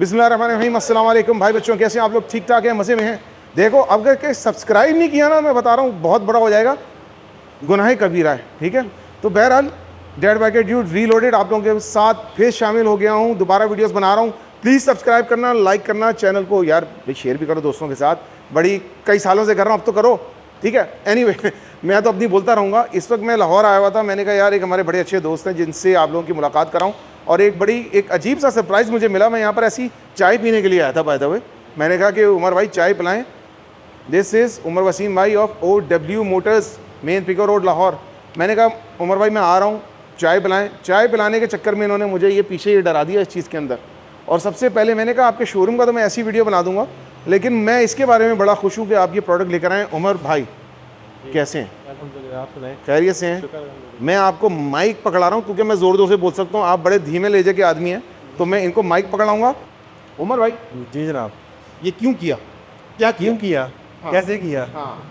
बिस्मिल्लाहिर्रहमानिर्रहीम। अस्सलाम वालेकुम भाई बच्चों, कैसे हैं आप लोग? ठीक ठाक हैं, मज़े में हैं? देखो, अगर के सब्सक्राइब नहीं किया ना, मैं बता रहा हूँ बहुत बड़ा हो जाएगा, गुनाह कबीरा है। ठीक है, तो बहरहाल डेड बाय के ड्यूड रीलोडेड आप लोगों के साथ फिर शामिल हो गया हूँ, दोबारा वीडियोस बना रहा हूँ। प्लीज़ सब्सक्राइब करना, लाइक करना, चैनल को यार शेयर भी करो दोस्तों के साथ। बड़ी कई सालों से कर रहा हूँ, अब तो करो। ठीक है, एनीवे मैं तो अपनी बोलता रहूँगा। इस वक्त मैं लाहौर आया हुआ था, मैंने कहा यार एक हमारे बड़े अच्छे दोस्त हैं जिनसे आप लोगों की मुलाकात कराऊँ, और एक अजीब सा सरप्राइज़ मुझे मिला। मैं यहाँ पर ऐसी चाय पीने के लिए आया था बाय द वे। मैंने कहा कि उमर भाई चाय पिलाएं। दिस इज़ उमर वसीम भाई of OW motors, main Peco road, Lahore. मैंने कहा उमर भाई मैं आ रहा हूँ, चाय पिलाएं। चाय पिलाने के चक्कर में इन्होंने मुझे ये पीछे ये डरा दिया इस चीज़ के अंदर। और सबसे पहले मैंने कहा आपके शोरूम का तो मैं ऐसी वीडियो बना दूंगा, लेकिन मैं इसके बारे में बड़ा खुश हूँ कि आप ये प्रोडक्ट लेकर आएँ। उमर भाई कैसे हैं? खैरियत से हैं? मैं आपको माइक पकड़ा रहा हूँ क्योंकि मैं ज़ोर ज़ोर से बोल सकता हूँ, आप बड़े धीमे लहजे के आदमी हैं, तो मैं इनको माइक पकड़ाऊँगा। उमर भाई जी जनाब। ये क्यों किया, क्या क्यों किया? हाँ। कैसे किया? हाँ,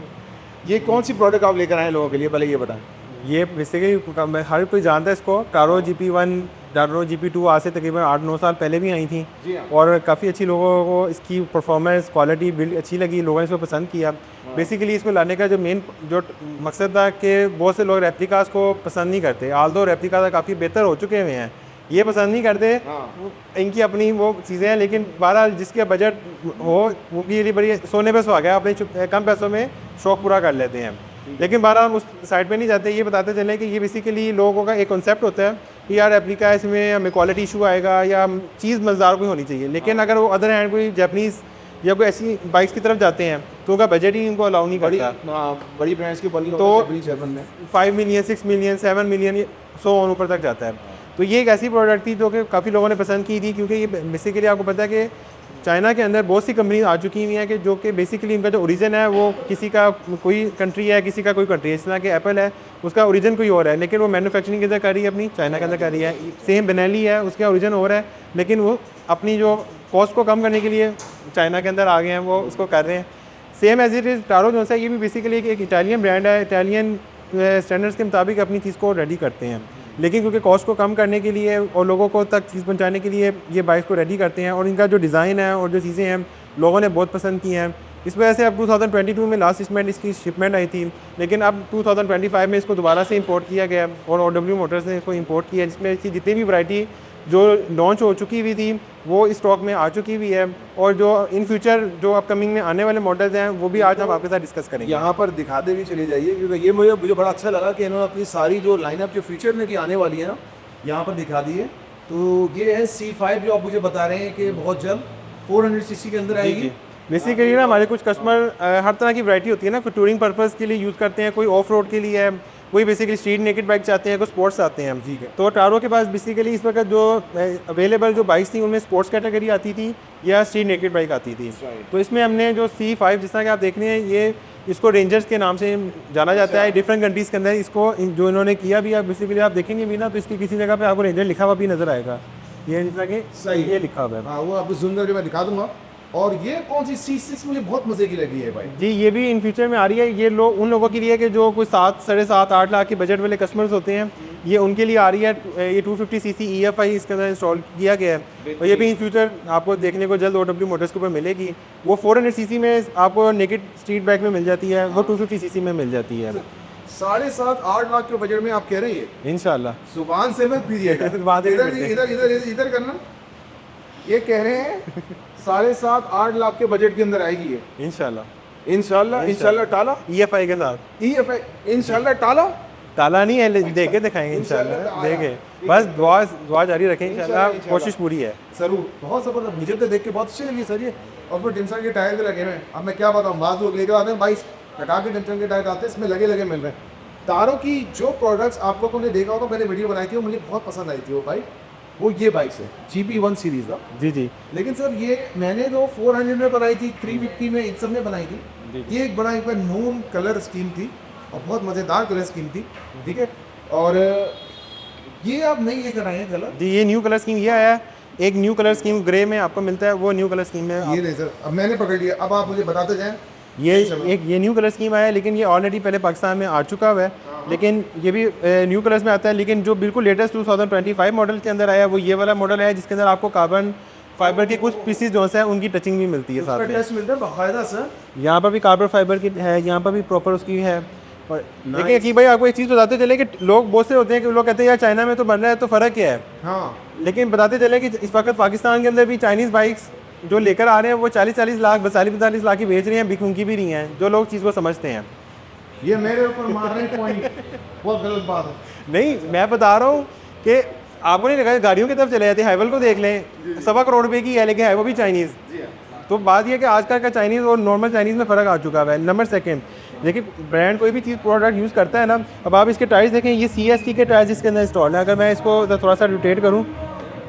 ये कौन सी प्रोडक्ट आप लेकर आए लोगों के लिए, पहले ये बताएं। ये बेसिकली हर कोई जानता है इसको। टारो GP1, टारो GP2 आज से तकरीबन 8-9 साल पहले भी आई थी, जी हाँ। और काफ़ी अच्छी लोगों को इसकी परफॉर्मेंस, क्वालिटी, बिल्ड अच्छी लगी, लोगों ने इसको पसंद किया। बेसिकली इसको लाने का जो मेन जो मकसद था कि बहुत से लोग रेप्लिकास को पसंद नहीं करते, आल्दो रेप्लिकास काफ़ी बेहतर हो चुके हुए हैं, ये पसंद नहीं करते। इनकी अपनी वो चीज़ें हैं, लेकिन बहरहाल जिसके बजट हो वो भी ये बड़ी सोने पे सुहागा है, अपने कम पैसों में शौक़ पूरा कर लेते हैं। लेकिन बहरहाल हम उस साइड पे नहीं जाते। ये बताते चलें कि ये बेसिकली लोगों का एक कॉन्सेप्ट होता है कि यार रेप्लिका इसमें हमें क्वालिटी इशू आएगा या चीज़ मज़ेदार कोई होनी चाहिए, लेकिन अगर वो अदर हैंड कोई जापानीज़ या कोई ऐसी बाइक्स की तरफ जाते हैं तो उनका बजट ही इनको अलाउ नहीं करता। बड़ी ब्रांड्स की तो 5 मिलियन, 6 मिलियन, 7 मिलियन, 100 ऊपर तक जाता है। तो ये एक ऐसी प्रोडक्ट थी जो कि काफ़ी लोगों ने पसंद की थी, क्योंकि ये बेसिकली आपको पता है कि चाइना के अंदर बहुत सी कंपनी आ चुकी हुई हैं कि जो कि बेसिकली इनका जो ओरिजिन है वो किसी का कोई कंट्री है, किसी का कोई कंट्री है। इस तरह के एप्पल है, उसका ओरिजिन कोई और है, लेकिन वो मैन्युफैक्चरिंग किधर कर रही है? अपनी चाइना के अंदर कर रही है। सेम बेनेली है, उसका ओरिजिन और है, लेकिन वो अपनी जो कॉस्ट को कम करने के लिए चाइना के अंदर आ गए हैं, वो उसको कर रहे हैं। सेम एज इट इज़ टारो जो है, ये भी बेसिकली एक इटालियन ब्रांड है, इटालियन स्टैंडर्ड्स के मुताबिक अपनी चीज़ को रेडी करते हैं, लेकिन क्योंकि कॉस्ट को कम करने के लिए और लोगों को तक चीज़ पहुंचाने के लिए ये बाइक को रेडी करते हैं। और इनका जो डिज़ाइन है और जो चीज़ें हैं लोगों ने बहुत पसंद की हैं। इस वजह से अब 2022 में लास्ट शिपमेंट इसकी शिपमेंट आई थी, लेकिन अब 2025 में इसको दोबारा से इंपोर्ट किया गया और OW मोटर्स ने इसको इंपोर्ट किया, जिसमें इसकी जितनी भी वैरायटी जो लॉन्च हो चुकी हुई थी वो स्टॉक में आ चुकी हुई है, और जो इन फ्यूचर जो अपकमिंग में आने वाले मॉडल्स हैं वो भी आज हम आपके साथ डिस्कस करेंगे। यहाँ पर दिखाते भी चले जाइए, क्योंकि ये मुझे बड़ा अच्छा लगा कि इन्होंने अपनी सारी जो लाइनअप जो फ्यूचर में की आने वाली है ना, यहाँ पर दिखा दी है। तो ये है C5 जो आप मुझे बता रहे हैं कि बहुत जल्द 400 cc के अंदर आएगी। बेसिकली ना हमारे कुछ कस्टमर हर तरह की वैरायटी होती है ना, कोई टूरिंग पर्पज़ के लिए यूज़ करते हैं, कोई ऑफ रोड के लिए है, कोई बेसिकली स्ट्रीट नेकेड बाइक चाहते हैं, कोई स्पोर्ट्स आते हैं। ठीक है, तो टारो के पास बेसिकली इस वक्त जो अवेलेबल जो बाइक्स थी उनमें स्पोर्ट्स कैटेगरी आती थी या स्ट्रीट नेकेड बाइक आती थी। तो इसमें हमने जो C5 जिस तरह के आप देख रहे हैं, ये इसको रेंजर्स के नाम से जाना जाता है डिफरेंट कंट्रीज़ के अंदर। इसको जो इन्होंने किया भी, आप बेसिकली आप देखेंगे भी ना, तो इसकी किसी जगह पे आपको रेंजर लिखा हुआ भी नज़र आएगा। ये जिस तरह के सही ये लिखा हुआ है। हाँ, वो आपको सुंदर जो मैं दिखा दूंगा। और ये कौन सी C6 मुझे बहुत मज़े की लगी है भाई जी, ये भी इन फ्यूचर में आ रही है। ये लोग उन लोगों के लिए कि जो कोई 7, 7.5, 8 लाख के बजट वाले कस्टमर्स होते हैं, ये उनके लिए आ रही है। ये 250 cc EFI इसके अंदर इंस्टॉल किया गया है, और ये भी इन फ्यूचर आपको देखने को जल्द OW मोटर्स के ऊपर मिलेगी। वो 400 cc में आपको नेकेड स्ट्रीट बाइक में मिल जाती है, वो 250 cc में मिल जाती है। 7.5-8 लाख के बजट में आप कह रहे हैं? इंशाल्लाह जुबान से मत पीजिएगा। ये कह रहे हैं 7.5-8 लाख के बजट के अंदर आएगी ये इंशाल्लाह। टाला EFI के साथ, EFI इंशाल्लाह। ताला नहीं है, देख के दिखाएंगे इंशाल्लाह। देखे बस दुआ जारी रखें, इंशाल्लाह कोशिश पूरी है। जरूर, बहुत ज़बरदस्त, मुझे तो देख के बहुत अच्छी लगी सर ये। और फिर टिमसन के टायर भी लगे हुए हैं। अब मैं क्या बताऊँ, बाद लोग लेकर आते हैं 22 हटा के टिमसन के टायर आते हैं, इसमें लगे मिल रहे हैं। तारों की जो प्रोडक्ट्स आप लोगों ने देखा होगा, मैंने वीडियो बनाई थी, वो मुझे बहुत पसंद आई थी वो बाइक। वो ये बाइक है GP1 सीरीज़ का। जी। लेकिन सर ये मैंने जो 400 में बनाई थी, 350 में, इन सब में बनाई थी। ये एक बड़ा एक बार नून कलर स्कीम थी और बहुत मज़ेदार कलर स्कीम थी। ठीक है, और ये आप नहीं लेकर आए हैं कलर? जी, ये न्यू कलर स्कीम ये आया है। एक न्यू कलर स्कीम ग्रे में आपको मिलता है, वो न्यू कलर स्कीम में ये नहीं सर, अब मैंने पकड़ लिया। अब आप मुझे बताते जाएं। ये न्यू कलर स्कीम आया है, लेकिन ये ऑलरेडी पहले पाकिस्तान में आ चुका हुआ है, लेकिन ये भी न्यू कलर्स में आता है। लेकिन जो बिल्कुल लेटेस्ट 2025 मॉडल के अंदर आया है वो ये वाला मॉडल है, जिसके अंदर आपको कार्बन फाइबर के कुछ पीसीज जो है उनकी टचिंग भी मिलती है साथ में। टच मिलता है बाकायदा सर। यहाँ पर भी कार्बन फाइबर की है, यहाँ पर भी प्रॉपर उसकी है। और लेकिन कि भाई आपको एक चीज़ बताते चले कि लोग बहुत से होते हैं कि लोग कहते हैं यार चाइना में तो बन रहा है तो फ़र्क क्या है। हाँ, लेकिन बताते चले कि इस वक्त पाकिस्तान के अंदर भी चाइनीज़ बाइक्स जो लेकर आ रहे हैं वो 40-40 लाख 42-45 लाख की बेच रही हैं, बिकूंगी भी रही हैं, जो लोग चीज़ को समझते हैं। ये मेरे ऊपर मार रहे पॉइंट, बहुत गलत बात है। नहीं, मैं बता रहा हूँ कि आपको नहीं लगा गाड़ियों की तरफ चले जाते, हाइवल को देख लें, 1.25 करोड़ रुपए की है लेकिन है वो भी चाइनीज़। तो बात यह है कि आजकल का चाइनीज़ और नॉर्मल चाइनीज़ में फ़र्क आ चुका है। नंबर सेकंड, देखिए ब्रांड कोई भी चीज़ प्रोडक्ट यूज़ करता है ना, अब आप इसके टायर्स देखें, ये CST के टायर्स इसके अंदर इंस्टॉल है। अगर मैं इसको थोड़ा सा रोटेट करूँ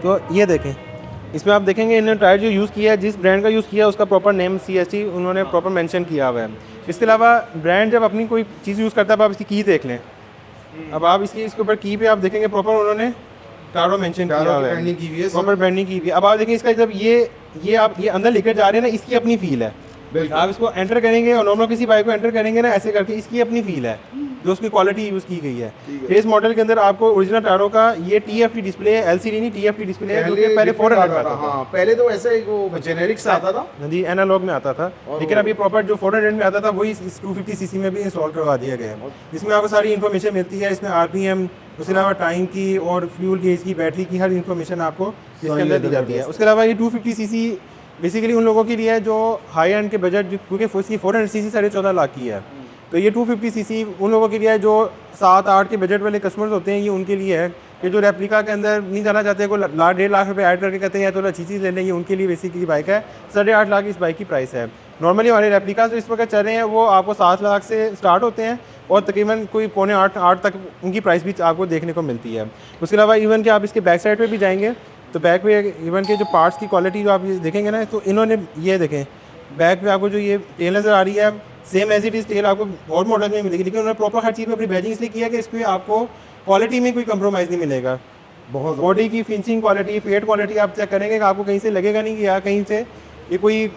तो ये देखें, इसमें आप देखेंगे इन्होंने टायर जो यूज़ किया है, जिस ब्रांड का यूज़ किया है उसका प्रॉपर नेम CST उन्होंने प्रॉपर मेंशन किया हुआ है। इसके अलावा ब्रांड जब अपनी कोई चीज़ यूज़ करता है, अब आप इसकी की देख लें, अब आप इसके ऊपर की पे आप देखेंगे प्रॉपर उन्होंने टारो मेंशन किया हुआ है, ब्रांडिंग की हुई है, प्रॉपर ब्रांडिंग की हुई है। अब आप देखें इसका जब ये आप ये अंदर लेकर जा रहे हैं ना, इसकी अपनी फील है। आप इसको एंटर करेंगे और नॉर्मल किसी बाइक को एंटर करेंगे ना ऐसे करके, इसकी अपनी फील है जो उसकी क्वालिटी यूज़ की गई है। इस मॉडल के अंदर आपको ओरिजिनल टारो का ये TFT डिस्प्ले है, LCD नहीं TFT डिस्प्ले है, जो कि पहले 400 का था। हाँ, पहले तो ऐसे ही वो जेनेरिक सा आता था जी, एनालॉग में आता था, लेकिन अभी प्रॉपर जो 400 में आता था वही इस 250 सीसी में भी इंस्टॉल करवा दिया गया है। इसमें आपको सारी इन्फॉर्मेशन मिलती है, इसमें RPM, उसके अलावा टाइम की और फ्यूल गेज की, बैटरी की, हर इन्फॉर्मेशन आपको इसके अंदर दी जाती है। उसके अलावा ये 250 सीसी बेसिकली उन लोगों के लिए है जो हाई एंड के बजट, क्योंकि 400 सीसी 14.5 लाख की है, तो ये 250 सीसी उन लोगों के लिए है जो 7-8 के बजट वाले कस्टमर्स होते हैं, ये उनके लिए है कि जो रेप्लिका के अंदर नहीं जाना चाहते, को 1.5 लाख रुपए ऐड करके कहते हैं तो अच्छी चीज़ ले लें, ये उनके लिए बेसिकली बाइक है। 8.5 लाख इस बाइक की प्राइस है। नॉर्मली हमारे रेप्लिका जो इस वक्त चल रहे हैं वो आपको 7 लाख से स्टार्ट होते हैं और तकरीबन कोई 7.25-8 तक उनकी प्राइस भी आपको देखने को मिलती है। उसके अलावा इवन कि आप इसके बैक साइड पर भी जाएंगे तो बैक पे इवन के जो पार्ट्स की क्वालिटी जो आप ये देखेंगे ना, तो इन्होंने ये देखें बैक पे आपको जो ये टेल नज़र आ रही है, same as it is tail आपको और मॉडल में मिलेगी, लेकिन उन्होंने प्रॉपर हर चीज़ में अपनी बैजिंग इसलिए किया कि इस पर आपको क्वालिटी में कोई कंप्रोमाइज़ नहीं मिलेगा। बहुत बॉडी की फिनिशिंग क्वालिटी, पेट क्वालिटी आप चेक करेंगे कि आपको कहीं से लगेगा नहीं कि यार कहीं से ये कोई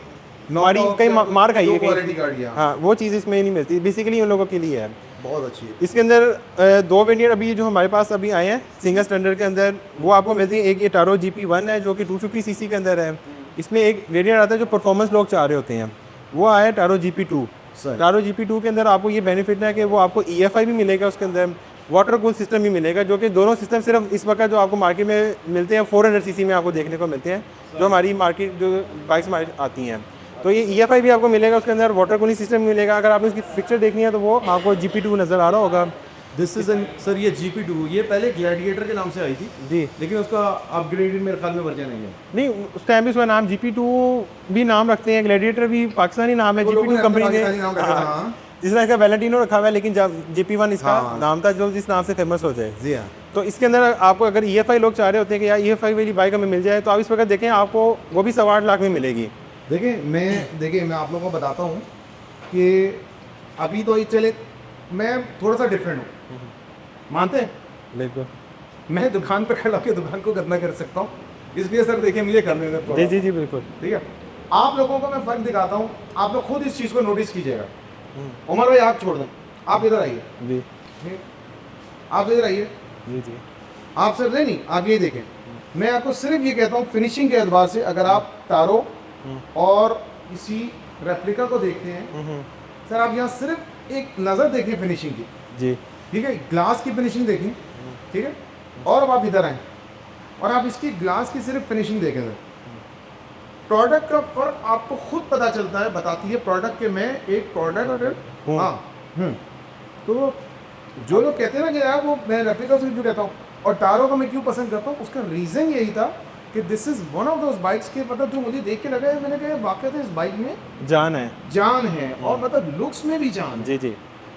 कहीं मार खाई है कहीं। हाँ, वो चीज़ इसमें नहीं मिलती, बेसिकली उन लोगों के लिए है। बहुत अच्छी है। इसके अंदर 2 वेरिएंट अभी जो हमारे पास अभी आए हैं सिंगल स्टैंडर्ड के अंदर, वो आपको मिलती है। एक ये टारो GP1 है जो कि 250 सीसी के अंदर है। इसमें एक वेरिएंट आता है जो परफॉर्मेंस लोग चाह रहे होते हैं, वो आया है टारो GP2। टारो GP2 के अंदर आपको ये बेनिफिट है कि वो आपको EFI भी मिलेगा, उसके अंदर वाटर कूल सिस्टम भी मिलेगा, जो कि दोनों सिस्टम सिर्फ इस वक्त जो आपको मार्केट में मिलते हैं 400 सीसी में आपको देखने को मिलते हैं, जो हमारी मार्केट जो बाइक्स आती हैं। तो ये EFI भी आपको मिलेगा, उसके अंदर वाटर कूलिंग सिस्टम मिलेगा। अगर आपने इसकी पिक्चर देखनी है तो वो आपको GP2 नज़र आ रहा होगा। दिस इज सर ये GP2 ये पहले ग्लैडिएटर के नाम से आई थी जी, लेकिन उसका अपग्रेडेड मेरे ख्याल में वर्जन नहीं है। नहीं उस टाइम भी उसका नाम GP2 भी नाम रखते हैं, ग्लैडिएटर भी पाकिस्तानी नाम है, GP2 कंपनी ने जिस तरह का वैलेंटिनो रखा हुआ है, लेकिन GP1 इसका नाम था जो जिस नाम से फेमस हो जाए। जी हाँ। तो इसके अंदर आपको अगर EFI लोग चाह रहे होते हैं कि यार EFI वाली बाइक हमें मिल जाए, तो आप इस वक्त देखें आपको वो भी 8.25 लाख में मिलेगी। देखिए मैं आप लोगों को बताता हूँ कि अभी तो ये चले, मैं थोड़ा सा डिफरेंट हूँ, मानते हैं? बिल्कुल, मैं दुकान पर खड़ा होकर दुकान को गंदा कर सकता हूँ, इसलिए सर देखिए मुझे करने दें थोड़ा। जी जी जी बिल्कुल। ठीक है, आप लोगों को मैं फ़र्क दिखाता हूँ, आप लोग खुद इस चीज़ को नोटिस कीजिएगा। उमर भाई आप छोड़ दें, आप इधर आइए जी आप इधर आइए जी जी आप सर नहीं आप ये देखें, मैं आपको सिर्फ ये कहता हूँ फिनिशिंग के एतबार से, अगर आप टारो और इसी रेप्लिका को देखते हैं सर, आप यहाँ सिर्फ एक नज़र देखिए फिनिशिंग की जी, ठीक है, ग्लास की फिनिशिंग देखें, ठीक है, और अब आप इधर आएँ और आप इसकी ग्लास की सिर्फ फिनिशिंग देखें सर, प्रोडक्ट का फर्क आपको खुद पता चलता है, बताती है प्रोडक्ट के। मैं एक प्रोडक्ट तो जो लोग कहते हैं ना कि यार वो मैं रेप्लिका से क्यों कहता हूँ और टारो को मैं क्यों पसंद करता हूँ, उसका रीज़न यही था कि this is one of those bikes के मतलब जो मुझे देख के लगा है, मैंने कहा वाकई इस बाइक में जान है और मतलब लुक्स में भी जान। जी जी,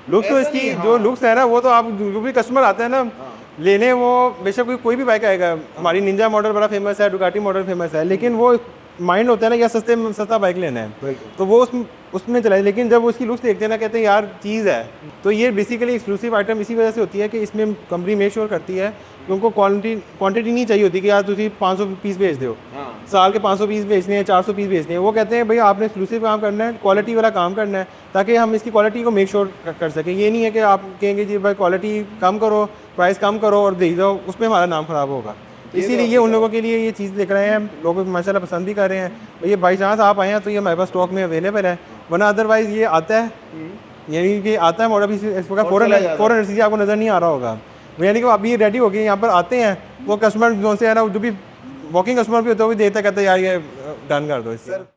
लुक्स तो इसकी हाँ। जो लुक्स है ना, वो तो आप जो भी कस्टमर आते हैं ना लेने, वो बेशक कोई भी बाइक आएगा, हमारी निंजा मॉडल बड़ा फेमस है, डुकाटी मॉडल फेमस है, लेकिन वो माइंड होता है ना या सस्ता बाइक लेना है तो वो उसमें चलाए, लेकिन जब वो उसकी लुक्स देखते हैं ना कहते हैं यार चीज़ है। तो ये बेसिकली एक्सक्लूसिव आइटम इसी वजह से होती है कि इसमें कंपनी मेक श्योर करती है कि उनको क्वांटिटी नहीं चाहिए होती कि यार तुम 500 पीस भेज दो, साल के 500 पीस भेजने हैं, 400 पीस भेजने हैं। वो कहते हैं भाई आपने एक्सक्लूसिव काम करना है, क्वालिटी वाला काम करना है, ताकि हम इसकी क्वालिटी को मेक श्योर कर सकें। ये नहीं है कि आप कहेंगे जी भाई क्वालिटी कम करो, प्राइस कम करो और दे दो, उसमें हमारा नाम ख़राब होगा। इसीलिए ये उन लोगों के लिए ये चीज़ लेकर आए हैं, लोग माशाल्लाह पसंद भी कर रहे हैं। तो ये बाई चांस आप आए हैं तो ये हमारे पास स्टॉक में अवेलेबल है, वरना अदरवाइज़ ये आता है, यानी कि आता है मॉडल इस वक्त फ़ौरन एलसीसी आपको नज़र नहीं आ रहा होगा, यानी कि अभी रेडी हो गए यहाँ पर आते हैं, वो कस्टमर जो से है ना, जो भी वॉकिंग कस्टमर भी होता है वो भी देता कहता है यार ये डन कर दो इससे।